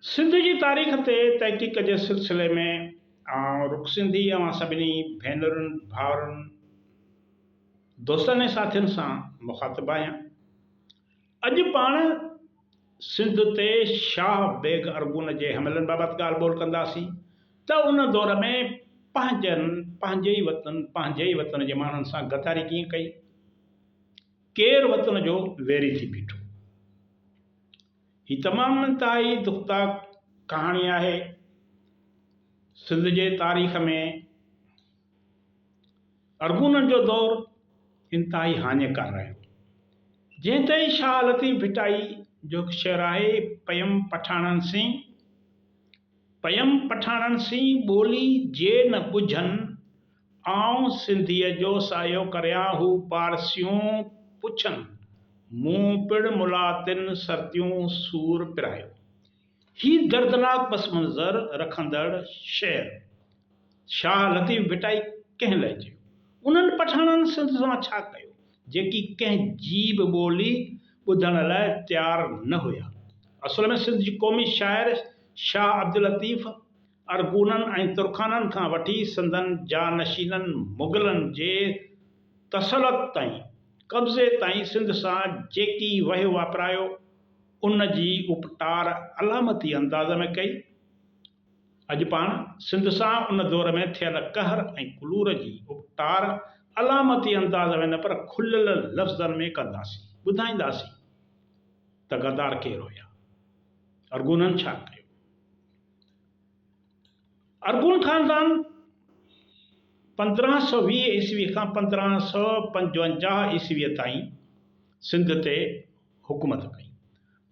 सिंध जी तारीख़ ते तहक़ीक़ जे सिलसिले में रुख़ सिंधी ऐं सभिनी भेनरुनि भाउरनि दोस्तनि ऐं साथियुनि सां मुख़ातिबु आहियां। अॼु पाण सिंध ते शाह बेग अरगून जे हमलनि बाबति ॻाल्हि ॿोल कंदासीं त उन दौर में पंहिंजे ई वतन जे माण्हुनि सां गद्दारी कीअं कई, केरु वतन जो वेरी थी बीठो। ही तमामु इंतिहाई दुखदाग कहाणी आहे। सिंध जे तारीख़ में अरगूननि जो दौर इंतिहाई हानिकार रहियो। जंहिं ताईं शाह लतीफ़ भिटाई जो शेर आहे, पयम पठाणनि सी ॿोली जे न ॿुझनि, आऊं सिंधीअ जो सायो करियां हू पारसियूं पुछनि, मूं पिण मुलातिन सरतियूं सूर पिरायो। ही दर्दनाक पस मंज़र रखंदड़ शेर शाह लतीफ़ भिटाई कंहिं लाइ चयो? उन्हनि पठाणनि सिंध सां छा कयो जेकी कंहिं जी बि ॿोली ॿुधण लाइ तयारु न हुया? असल में सिंध जी क़ौमी शाइर शाह अब्दुल लतीफ़ अरगूननि ऐं तुर्खाननि खां वठी संदनि जानशीननि मुग़लनि जे तसलत ताईं कब्ज़े ताईं सिंध सां जेकी वहियो वापरायो, उन जी उपटार अलामती अंदाज़ में कई। अॼु पाण सिंध सां उन दौर में थियल कहर ऐं कुलूर जी उपटार अलामती अंदाज़ में न पर खुलियल लफ़्ज़नि में कंदासीं, ॿुधाईंदासीं त गद्दार केरु हुया, अरगूननि छा कयो। अरगून ख़ानदान 1520 ईस्वी खां 1555 ईस्वीअ ताईं सिंध ते हुकूमत कई।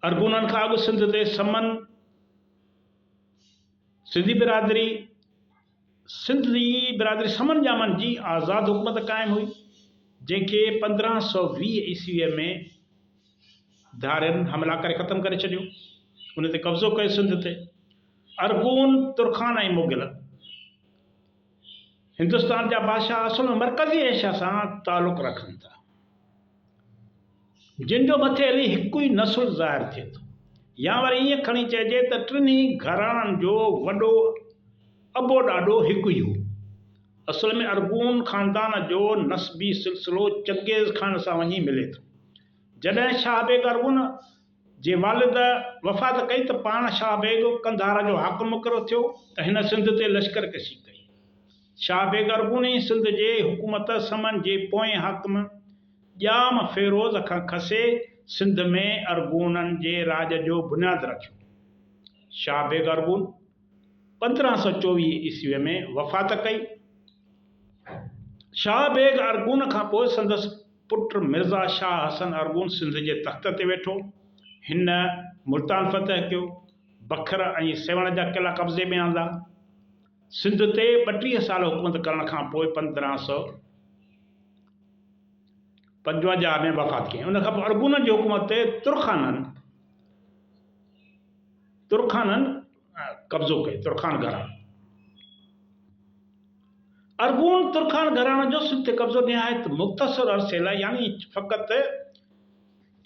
अरगूननि खां अॻु सिंध ते सिंधी बिरादरी समन जामन जी आज़ाद हुकूमत क़ाइमु हुई, जंहिंखे 1520 ईस्वीअ में धारियनि हमला करे ख़तमु करे छॾियो, उन ते कब्ज़ो कयो। सिंध ते अरगून, तुर्खान ऐं मुग़ल हिंदुस्तान जा बादशाह असल में मरकज़ी एशिया सां तालुक़ रखनि था, जिन जो मथे हली हिकु ई नसुल ज़ाहिर थिए थो, या वरी ईअं खणी चइजे त टिनी घराणनि जो वॾो अबो ॾाॾो हिकु ई हो। असल में अरगून ख़ानदान जो नस्बी सिलसिलो चंगेज़ खान सां वञी मिले थो। जॾहिं शाह बेग अरगून जे वालिद वफ़ात कई त पाण शाह बेग कंधार जो हाकिम मुक़ररु थियो त हिन सिंध ते लश्कर कशी कई। शाह बेग अरगून ई सिंध जे हुकूमत समन जे पोएं हाकिम ॼाम फ़िरोज़ खां खसे सिंध में अरगूननि जे राज जो बुनियादु रखियो। शाह बेग अरगून 1524 ईस्वीअ में वफ़ात कई। शाह बेग अरगून खां पोइ संदसि पुट मिर्ज़ा शाह हसन अरगून सिंध जे तख़्त ते वेठो। हिन मुल्तान फ़तह कयो, बखर ऐं सेवण जा क़िला कब्ज़े में आंदा। सिंध ते 32 साल हुकूमत करण खां पोइ 1555 में वफ़ात कयईं। उन खां पोइ अरगूननि जी हुकूमत ते तुर्खाननि कब्ज़ो कयो, तुर्खान घराणो। अरगून तुर्खान घराणे जो सिंध ते कब्ज़ो निहायत मुख़्तसर अरसे लाइ, यानी फ़क़ति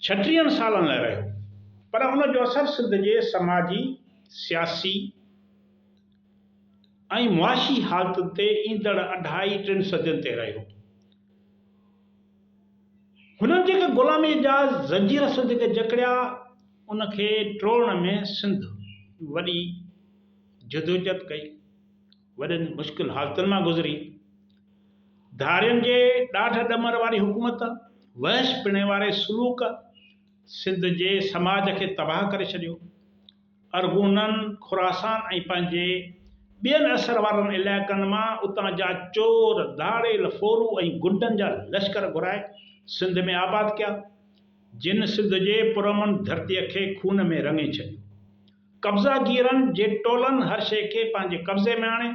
36 सालनि लाइ रहियो, पर उन जो असरु सिंध जे समाजी, सियासी ऐं मुआशी हालतुनि ते ईंदड़ 2.5-3 सदियुनि ते रहियो। हुननि जेके ग़ुलामी जा ज़ंजीर सिंध खे जकड़िया, उनखे टोड़ण में सिंध वॾी जदोजहद कई, वॾनि मुश्किल हालतुनि मां गुज़री। धारियनि जे ॾाढ ॾमर वारी हुकूमत, वहश पिणे वारे सुलूक सिंध जे समाज खे तबाह करे छॾियो। अरगूननि खुरासान ऐं पंहिंजे ॿियनि असर वारनि इलाइक़नि मां उतां जा चोर, धाड़ेल, फोरू ऐं गुंडनि जा लश्कर घुराए सिंध में आबाद कया, जिन सिंध जे पुरअमन धरतीअ खे खून में रंगे छॾियो। कब्ज़ागीरनि जे टोलनि हर शइ खे पंहिंजे कब्ज़े में आणे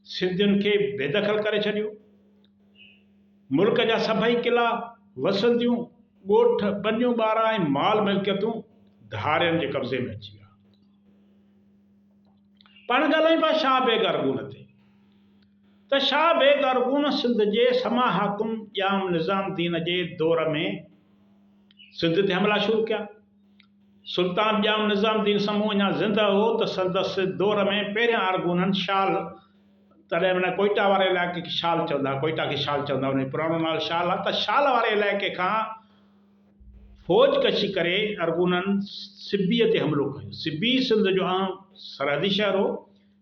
सिंधियुनि खे बेदख़ल करे छॾियो। मुल्क जा सभई क़िला, वसंदियूं, ॻोठ, बनियूं, ॿारा ऐं माल मिल्कियतूं धारियनि जे कब्ज़े में अची विया। पाण ॻाल्हायूं पिया शाह बेग अरगून ते, त शाह बेग अरगून सिंध जे समा हाकिम ॼाम निज़ाम दीन जे दौर में सिंध ते हमला शुरू कया। सुल्तान जाम निज़ामुद्दीन समूह अञा ज़िंदा हो त संदसि दौर में पहिरियां अरगूननि शाल, तॾहिं माना कोइटा वारे इलाइक़े खे शाल चवंदा, कोइटा खे शाल चवंदा, उन जो पुराणो नालो शाल आहे। त शाल वारे इलाइक़े खां फौज कशी करे अरगूननि सिब्बीअ ते हमिलो कयो। सिब्बी सिंध जो अहम सरहदी शहर हो,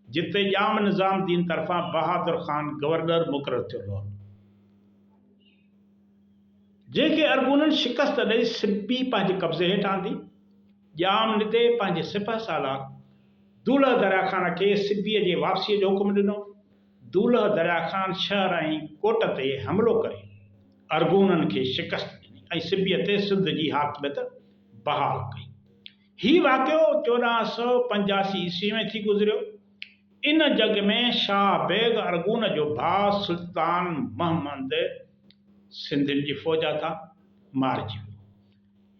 जिते जाम निज़ामुद्दीन तरफ़ां बहादुर ख़ान गवर्नर मुक़ररु थियो हो, जंहिंखे अरगूननि शिकस्त ॾेई सिब्बी पंहिंजे कब्ज़े हेठि आंदी। जाम निदे पंहिंजे सिपह सालार दूल्ह दरिया ख़ान खे सिब्बीअ जे वापसीअ जो हुकुम ॾिनो। दूल्ह दरिया ख़ान शहर ऐं कोट ते हमिलो करे अरगूननि खे शिकस्त ॾिनी ऐं सिब्बीअ ते सिंध जी हाकमियत बहाल कई। हीउ वाक़ियो 1485 ईस्वी में थी गुज़रियो। इन जंग में शाह बेग अरगून जो भाउ सुल्तान महमद सिंधियुनि जी फ़ौज था मारिजी वियो।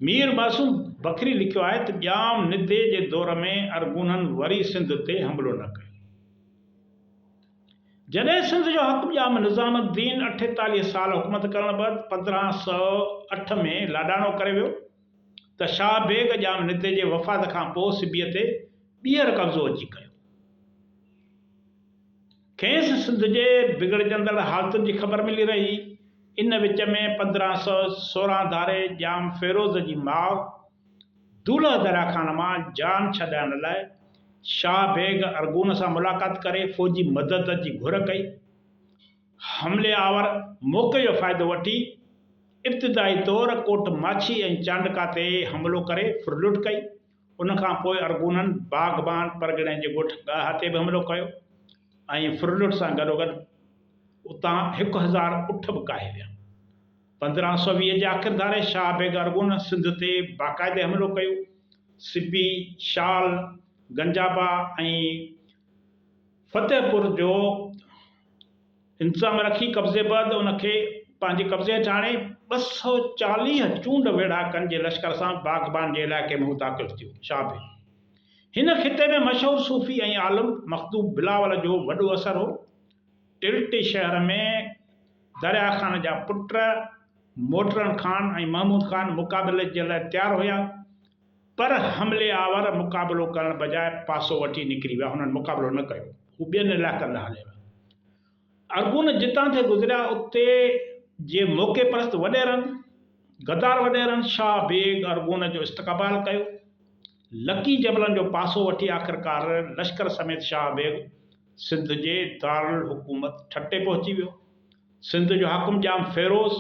मीर मासूम बखरी लिखियो आहे त जाम निदे जे दौर में अरगूननि वरी सिंध ते हमिलो न कयो। जॾहिं सिंध जो हक़ जाम निज़ामुद्दीन 48 साल हुकूमत करण बैदि 1508 में लाॾाणो करे वियो त शाह बेग जाम निदे जे वफ़ात खां पोइ सिब्बीअ ते ॿीहर कब्ज़ो अची कयो। खेसि सिंध जे बिगड़जंदड़ हालतुनि जी ख़बर मिली रही। इन विच में 1516 धारे जाम फ़िरोज़ जी माउ दूल्ह दरिया ख़ान मां जान छॾाइण लाइ शाह बेग अरगून सां मुलाक़ात करे फ़ौजी मदद जी घुर कई। हमले आवर मौक़े जो फ़ाइदो वठी इब्तिदाई तौर कोट माछी ऐं चांडका ते हमिलो करे फुरलुट कई। उन खां पोइ अरगूननि बाग़बान परगिणे जे ॻोठ गाहा ते बि हमिलो कयो ऐं फुरलुट सां गॾोगॾु उतां 1000 उठ बि काहे विया। 1520 जे आख़िर धारे शाह बेग अरगून सिंध ते बाक़ाइदे हमिलो कयो। सिब्बी, शाल, गंजाबा ऐं फतेहपुर जो इंतज़ाम रखी कब्ज़े बैदि उनखे पंहिंजे कब्ज़े हेठि आणे 240 चूंड वेढ़ाकनि जे लश्कर सां बाग़बान जे इलाइक़े में हू दाख़िल थियो। शाह बेग हिन ख़िते में मशहूर सूफ़ी ऐं आलिम मखदूम बिलावल जो वॾो असर हो। टिल्टी शहर में दरिया ख़ान जा पुट मोटरन ख़ान ऐं महमूद ख़ान मुक़ाबले जे लाइ तयारु हुया, पर हमले आवर मुक़ाबिलो करण बजाए पासो वठी निकिरी विया। हुननि मुक़ाबिलो न कयो, हू ॿियनि इलाइक़नि ॾांहुं हले विया। अरगून जितां ते गुज़रिया उते जे मौक़े परस्त वॾेरनि, गद्दार वॾेरनि शाह बेग अरगून जो इस्तक़बाल कयो। लकी जबलनि जो पासो वठी आख़िरकार लश्कर समेत शाह बेग सिंध जे दारुल हुकूमत ठटे पहुची वियो। सिंध जो हाकुम जाम फ़िरोज़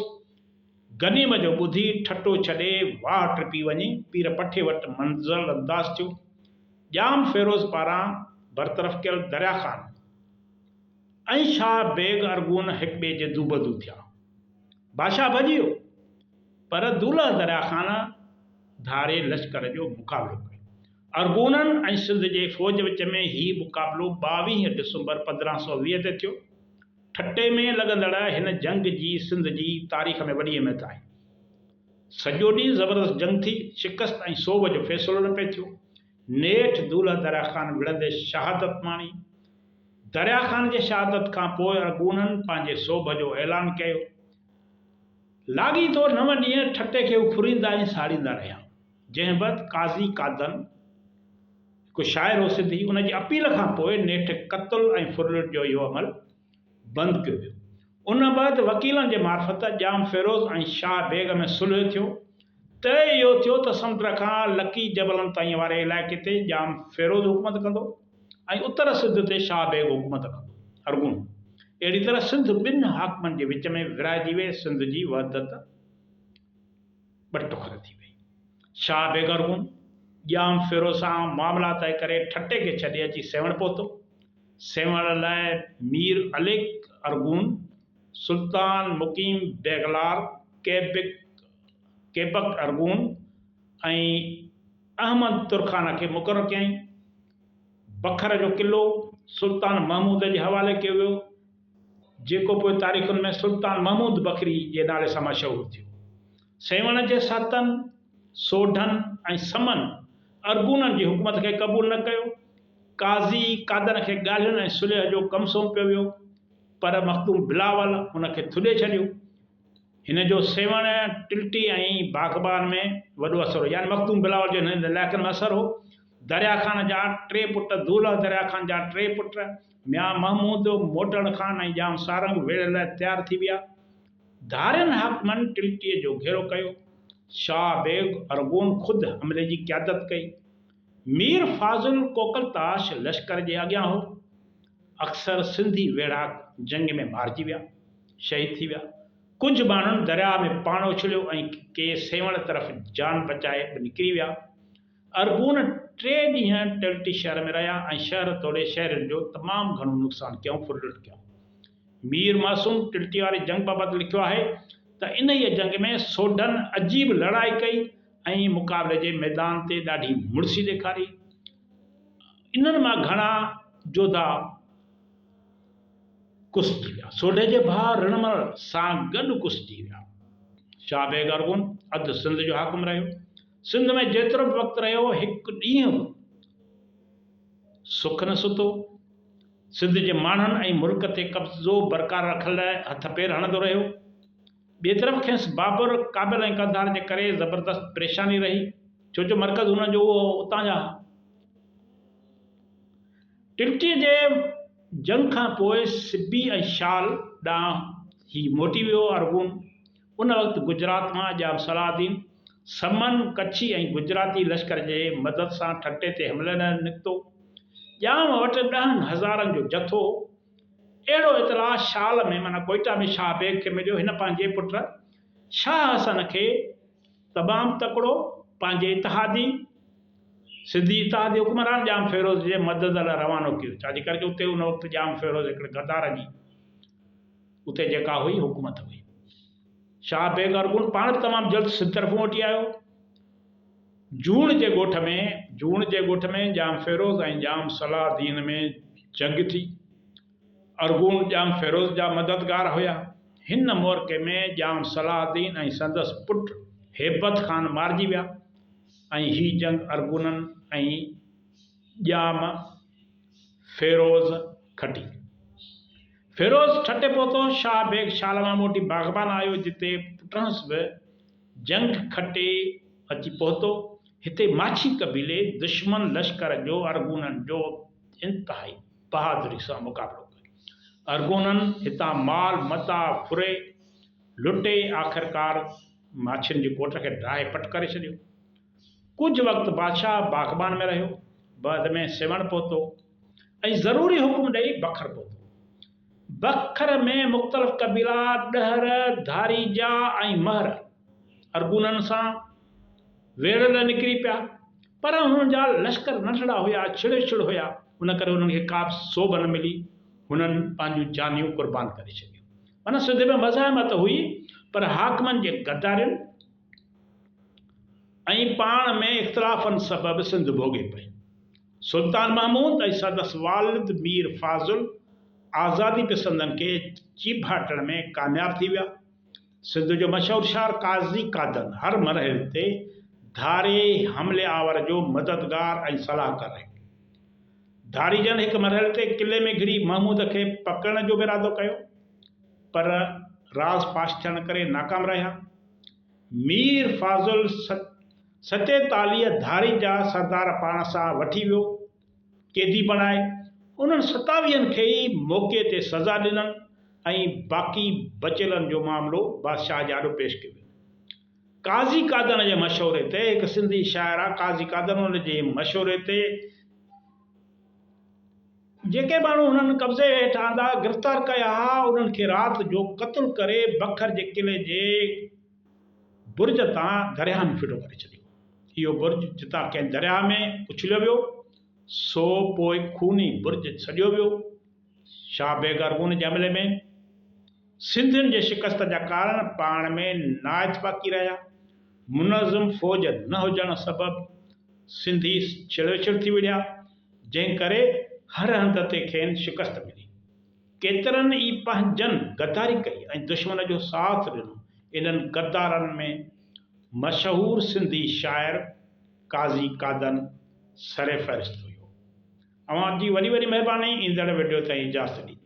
गनीम जो ॿुधी ठटो छॾे वाह टिपी वञी पीर पठे वटि मंज़िल अंदाज़ थियो। जाम फ़िरोज़ पारां बरतरफ़ कयल दरिया ख़ान ऐं शाह बेग अरगून हिक ॿिए जे दूबदू थिया। बादशाह भॼी वियो, पर दूल्ह दरिया ख़ान धारे लश्कर जो मुक़ाबिलो कयो। अरगूननि ऐं सिंध जे फ़ौज विच में हीउ मुक़ाबिलो 22 दिसंबर 1520 ते थियो। ठटे में लॻंदड़ हिन जंग जी सिंध जी तारीख़ में वॾी अहमियत आहे। सॼो ॾींहुं ज़बरदस्त जंग थी, शिकस्त ऐं सोभ जो फ़ैसिलो न पियो थियो। नेठि दूल्ह दरिया ख़ान विढ़ंदे शहादत माणी। दरिया ख़ान जे शहादत खां पोइ अरगूननि पंहिंजे सोभ जो ऐलान कयो। लाॻीतो 9 ॾींहं ठटे खे हू फुरींदा ऐं साड़ींदा रहिया, जंहिं बैदि काज़ी कादन हिकु शाइर हो सिंधी, उन जी अपील खां पोइ नेठि क़त्ल ऐं फुरलुट जो इहो अमल बंदि कयो वियो। उन बैदि वकीलनि जे मार्फत जाम फ़िरोज़ ऐं शाह बेग में सुलह थियो। तय इहो थियो त समुंड खां लकी जबलनि ताईं वारे इलाइक़े ते जाम फ़िरोज़ हुकूमत कंदो ऐं उत्तर सिंध ते शाह बेग हुकूमत कंदो अरगून। अहिड़ी तरह सिंध ॿिनि हाकमनि जे विच में विराइजी वे सिंध जी वहदत ॿटुखर थी वई। शाह बेग अरगून जाम फ़िरोज़ सां मामला तय करे ठटे खे छॾे अची सेवण पहुतो। सेवण लाइ मीर अलेक अरगून, सुल्तान मुक़ीम बेगलार, केबक अरगून ऐं अहमद तुरखाना खे मुक़ररु कयईं। बखर जो क़िलो सुल्तान महमूद जे हवाले कयो वियो, जेको पोइ तारीख़ुनि में सुल्तान महमूद बखरी जे नाले सां मशहूरु थियो। सेवण जे सातन, सोढन ऐं समन अरगूननि जी हुकूमत खे क़बूल न कयो। काज़ी कादन खे ॻाल्हियुनि ऐं सुलह जो कमु सौंपियो वियो, पर मखदूम बिलावल हुन खे थुॾे छॾियो। हिन जो सेवण टिल्टी ऐं बाग़बान में वॾो असरु हो, यानी मखदूम बिलावल जो हिन इलाइक़नि में असरु हो। दरिया ख़ान जा 3 पुट, दूल्हा दरिया ख़ान जा 3 पुट, मियाँ महमूद, मोटण ख़ान ऐं जाम सारंग वेढ़े लाइ तयारु थी विया। धारियुनि हाकिमनि टिल्टीअ जो घेरो कयो। शाह बेग अरगोन ख़ुदि हमले जी क़यादत कई। मीर फाज़ुल कोकलताश लश्कर जे अॻियां हो। अक्सर सिंधी वेढ़ा जंग में मारिजी विया, शहीद थी विया। कुझु माण्हुनि दरिया में पाण उछलियो ऐं के सेवण तरफ़ जान बचाए निकिरी विया। अरगून 3 ॾींहं टिल्टी शहर में रहिया ऐं शहर तोड़े शहरनि जो तमामु घणो नुक़सानु कयूं, फुरलुट कयूं। मीर मासूम टिल्टी वारी जंग बाबति लिखियो आहे त इन ई जंग में सोढनि अजीब लड़ाई कई ऐं मुक़ाबले जे मैदान ते ॾाढी मुड़सी ॾेखारी। इन्हनि मां घणा जोधा कुसिजी विया। सोढे जे भाउ रणमल सां गॾु कुसिजी विया। शाह बेग अरगुन अधु सिंध जो हाकिम रहियो। सिंध में जेतिरो बि वक़्तु रहियो, हिकु ॾींहुं सुख न सुतो। सिंध जे माण्हुनि ऐं मुल्क ते कब्ज़ो बरक़रार रखण लाइ हथ पेर हणंदो रहियो। ॿिए तरफ़ खेसि बाबर, काबिल ऐं कंधार जे करे ज़बरदस्त परेशानी रही, छो जो मर्कज़ हुन जो उहो उतां जा। टिल्टीअ जे जंग खां पोइ सिब्बी ऐं शाल ॾांहुं ही मोटी वियो अरगून। उन वक़्तु गुजरात मां जाम सलाहदीन समन, कच्छी ऐं गुजराती लश्कर जे मदद सां ठटे ते हमले न निकितो। ॼाम वटि 10,000 जो जथो। अहिड़ो इतला शाल में माना कोयटा में शाह बेग खे मिलियो। हिन पंहिंजे पुट शाह हसन खे तमामु तकिड़ो पंहिंजे इतिहादी सिंधी इतिहादी हुक्मरान जाम फ़िरोज़ जे मदद लाइ रवानो कयो, छाजे करे उते उन वक़्तु जाम फ़िरोज़ हिकिड़े गद्दार जी उते जेका हुई हुकूमत हुई। शाह बेग अरगुन पाण बि तमामु जल्द सिंध तरफ़ूं वठी आयो। जून जे ॻोठ में जाम फ़िरोज़ ऐं जाम सलाहदीन में जंग थी। अरगून जाम फ़िरोज़ जा मददगार हुया। हिन मोरके में जाम सलाहदीन ऐं संदसि पुट हेबत ख़ान मारिजी विया ऐं ही जंग अरगूननि ऐं जाम फ़िरोज़ खटी। फ़िरोज़ ठटे पहुतो। शाह बेग शाल मां मोटी बाग़बान आयो, जिते पुटस बि जंग खटे अची पहुतो। हिते माछी कबीले दुश्मन लश्कर जो अरगूननि जो इंतिहाई बहादुरी सां मुक़ाबिलो कयो। अरगूननि हितां माल मता फुरे लुटे आख़िरकार माछियुनि जी कोट खे ड्राए पट करे छॾियो। कुझु वक़्तु बादशाह बाग़बान में रहियो, बाद में सेवण पहुतो ऐं ज़रूरी हुकुम ॾेई बखर पहुतो। बखर में मुख़्तलिफ़ कबीला ॾहर, धारीजा ऐं महर अरगूननि सां वेड़ लाइ निकिरी पिया, पर हुननि जा लश्कर नंढड़ा हुया, छिड़ हुया। उन करे हुननि खे का बि सोभ न मिली। हुननि पंहिंजूं जानियूं क़ुर्बान करे छॾियूं। माना सिंध में मज़ाहमत हुई, पर हाकिमनि जे गद्दारियुनि ऐं पाण में इख़्तिलाफ़नि सबबि सिंध भोॻे पई। सुल्तान महमूद ऐं संदसि वालिद मीर फाज़ुल आज़ादी पसंदनि खे चीभाटण में कामयाब थी विया। सिंध जो मशहूर शार काज़ी कादन हर मरहले ते धारे हमले आवर जो मददगार ऐं सलाहकार रहियो। धारीजन हिकु मरहले ते किले में घिरी महमूद खे पकड़ण जो बि इरादो कयो, पर राज़ पाश थियण करे नाकाम रहिया। मीर फाज़ुल 47 धारी जा सरदार पाण सां वठी वियो, कैदी बणाए। उन्हनि 27 खे ई मौक़े ते सज़ा ॾिननि ऐं बाक़ी बचियलनि जो मामिलो बादशाह जे आॾो पेश कयो। काज़ी कादन जे मशवरे ते हिकु सिंधी शाइर आहे काज़ी कादन, उन जे मशवरे ते जेके माण्हू हुननि कब्ज़े हेठि आंदा गिरफ़्तार कया हुआ, उन्हनि खे राति जो क़त्ल करे बखर जे किले जे बुर्ज तां दरिया में फिटो करे छॾियो। इहो बुर्ज जितां कंहिं दरिया में उछलियो वियो, सो पोइ खूनी बुर्ज सॼियो वियो। शाह बेग अरगून जे हमले में सिंधियुनि जे शिकस्त जा कारण पाण में नाइतफ़ाक़ी रहिया। मुनज़्ज़म फ़ौज न हुजण सबबि सिंधी छिड़ थी विया, जंहिं करे हर हंध ते खेनि शिकस्त मिली। केतिरनि ई पंहिंजनि गद्दारी कई ऐं दुश्मन जो साथ ॾिनो। इन्हनि गद्दारनि में मशहूर सिंधी शाइर काज़ी कादन सरे फ़हरिस्त हुयो। अवां जी वॾी वॾी महिरबानी। ईंदड़ वीडियो ताईं इजाज़त ॾींदा।